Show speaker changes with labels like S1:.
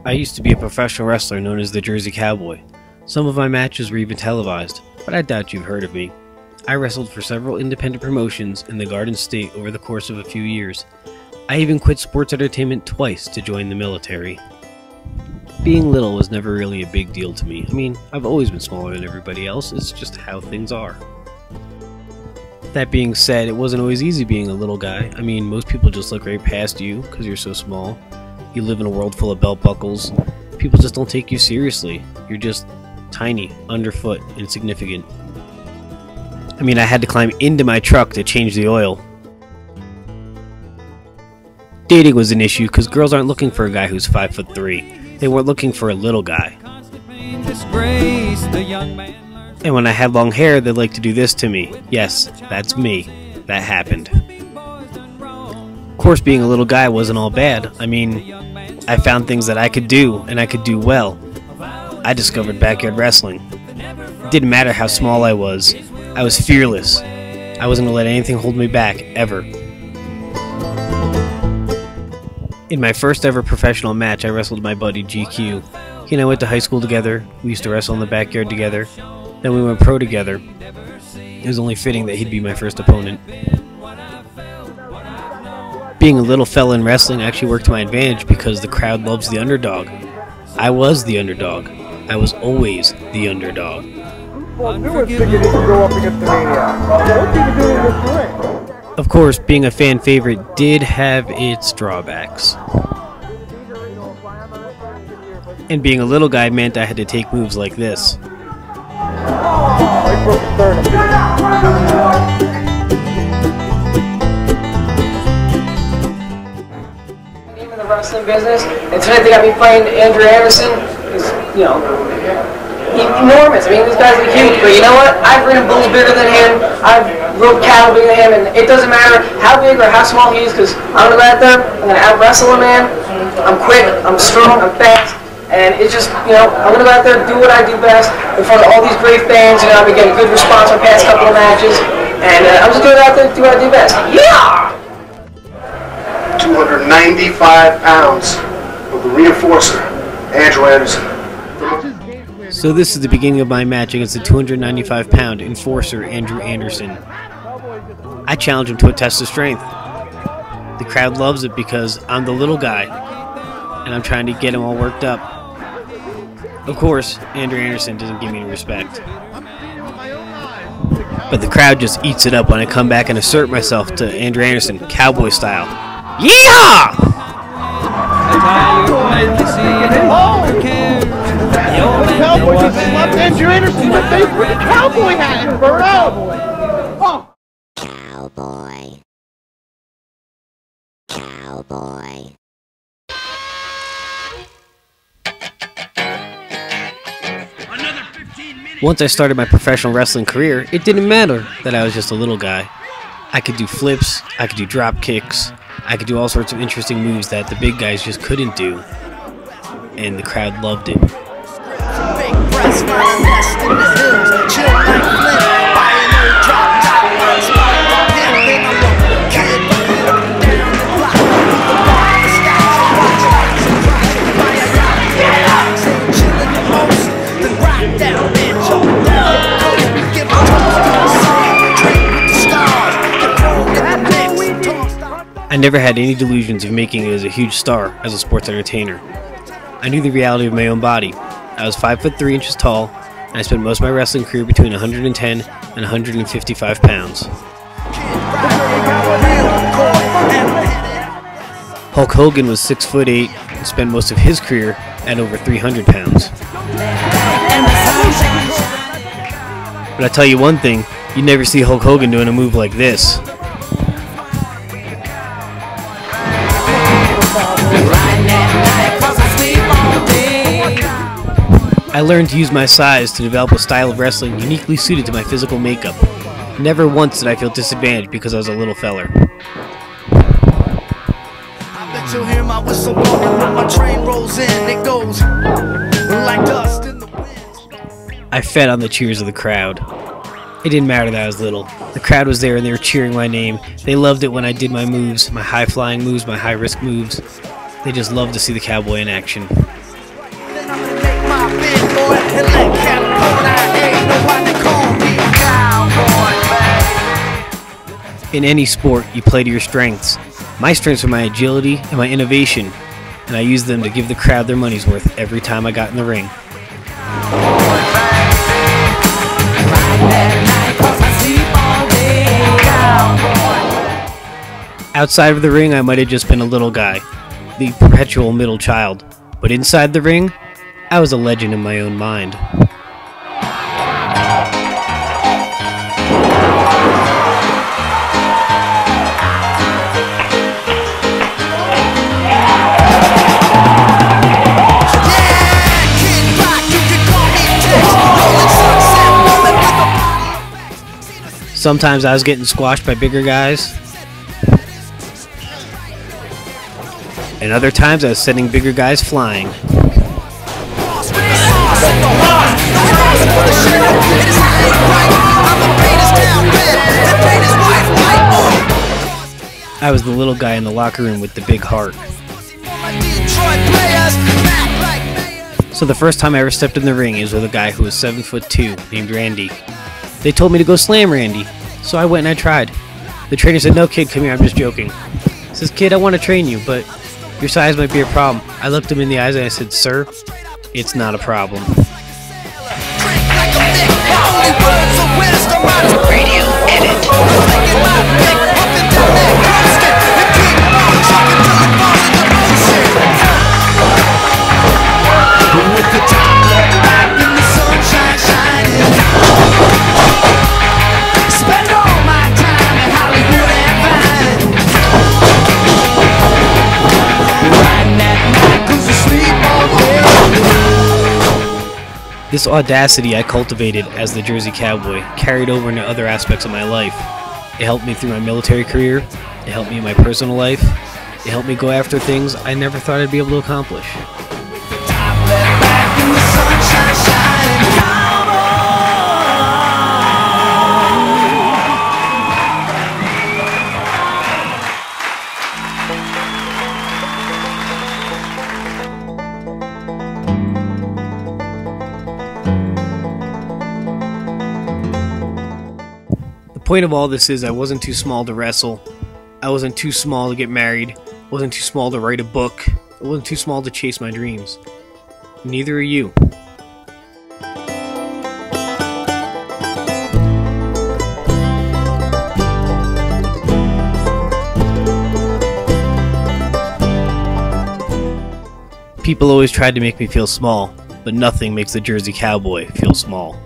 S1: I used to be a professional wrestler known as the Jersey Cowboy. Some of my matches were even televised, but I doubt you've heard of me. I wrestled for several independent promotions in the Garden State over the course of a few years. I even quit sports entertainment twice to join the military. Being little was never really a big deal to me. I mean, I've always been smaller than everybody else, it's just how things are. That being said, it wasn't always easy being a little guy. I mean, most people just look right past you because you're so small. You live in a world full of belt buckles. People just don't take you seriously. You're just tiny, underfoot, insignificant. I mean, I had to climb into my truck to change the oil. Dating was an issue because girls aren't looking for a guy who's 5'3". They weren't looking for a little guy. And when I had long hair, they'd like to do this to me. Yes, that's me. That happened. Of course, being a little guy wasn't all bad. I mean, I found things that I could do, and I could do well. I discovered backyard wrestling. It didn't matter how small I was fearless. I wasn't going to let anything hold me back, ever. In my first ever professional match, I wrestled my buddy GQ. He and I went to high school together. We used to wrestle in the backyard together. Then we went pro together. It was only fitting that he'd be my first opponent. Being a little fella in wrestling actually worked to my advantage because the crowd loves the underdog. I was the underdog. I was always the underdog. Of course, being a fan favorite did have its drawbacks. And being a little guy meant I had to take moves like this.
S2: In the wrestling business, and tonight they got me playing Andrew Anderson. He's, enormous. I mean, these guys are huge, but you know what? I've ridden bulls bigger than him. I've rode cattle bigger than him, and it doesn't matter how big or how small he is, because I'm gonna go out there, I'm gonna out wrestle a man. I'm quick, I'm strong, I'm fast. And it's just, I'm going to go out there, do what I do best in front of all these great fans. I've been getting good response on past couple of matches. And I'm just going to go out there and do what I do best. Yeah!
S3: 295 pounds of the reinforcer, Andrew Anderson.
S1: So this is the beginning of my match against the 295-pound enforcer, Andrew Anderson. I challenge him to a test of strength. The crowd loves it because I'm the little guy, and I'm trying to get him all worked up. Of course, Andrew Anderson doesn't give me any respect. But the crowd just eats it up when I come back and assert myself to Andrew Anderson, Cowboy style. Yeehaw!
S3: Cowboy just slapped Andrew Anderson in the face with a cowboy hat and burnt out! Oh.
S4: Cowboy. Cowboy.
S1: Once I started my professional wrestling career, it didn't matter that I was just a little guy. I could do flips, I could do drop kicks, I could do all sorts of interesting moves that the big guys just couldn't do. And the crowd loved it. I never had any delusions of making it as a huge star as a sports entertainer. I knew the reality of my own body. I was 5'3" inches tall, and I spent most of my wrestling career between 110 and 155 pounds. Hulk Hogan was 6'8" and spent most of his career at over 300 pounds. But I'll tell you one thing, you never see Hulk Hogan doing a move like this. I learned to use my size to develop a style of wrestling uniquely suited to my physical makeup. Never once did I feel disadvantaged because I was a little feller. I bet you'll hear my whistle blowing when my train rolls in. It goes like dust in the wind. I fed on the cheers of the crowd. It didn't matter that I was little. The crowd was there and they were cheering my name. They loved it when I did my moves, my high-flying moves, my high-risk moves. They just loved to see the cowboy in action. In any sport, you play to your strengths. My strengths are my agility and my innovation, and I used them to give the crowd their money's worth every time I got in the ring. Outside of the ring, I might have just been a little guy, the perpetual middle child, but inside the ring, I was a legend in my own mind. Sometimes I was getting squashed by bigger guys, and other times I was sending bigger guys flying. I was the little guy in the locker room with the big heart. So the first time I ever stepped in the ring is with a guy who was 7'2", named Randy. They told me to go slam Randy, so I went and I tried. The trainer said, "No kid, come here, I'm just joking." He says, "Kid, I want to train you, but your size might be a problem." I looked him in the eyes and I said, "Sir, it's not a problem."
S5: Radio edit.
S1: This audacity I cultivated as the Jersey Cowboy carried over into other aspects of my life. It helped me through my military career, it helped me in my personal life, it helped me go after things I never thought I'd be able to accomplish. The point of all this is I wasn't too small to wrestle, I wasn't too small to get married, I wasn't too small to write a book, I wasn't too small to chase my dreams. Neither are you. People always tried to make me feel small, but nothing makes the Jersey Cowboy feel small.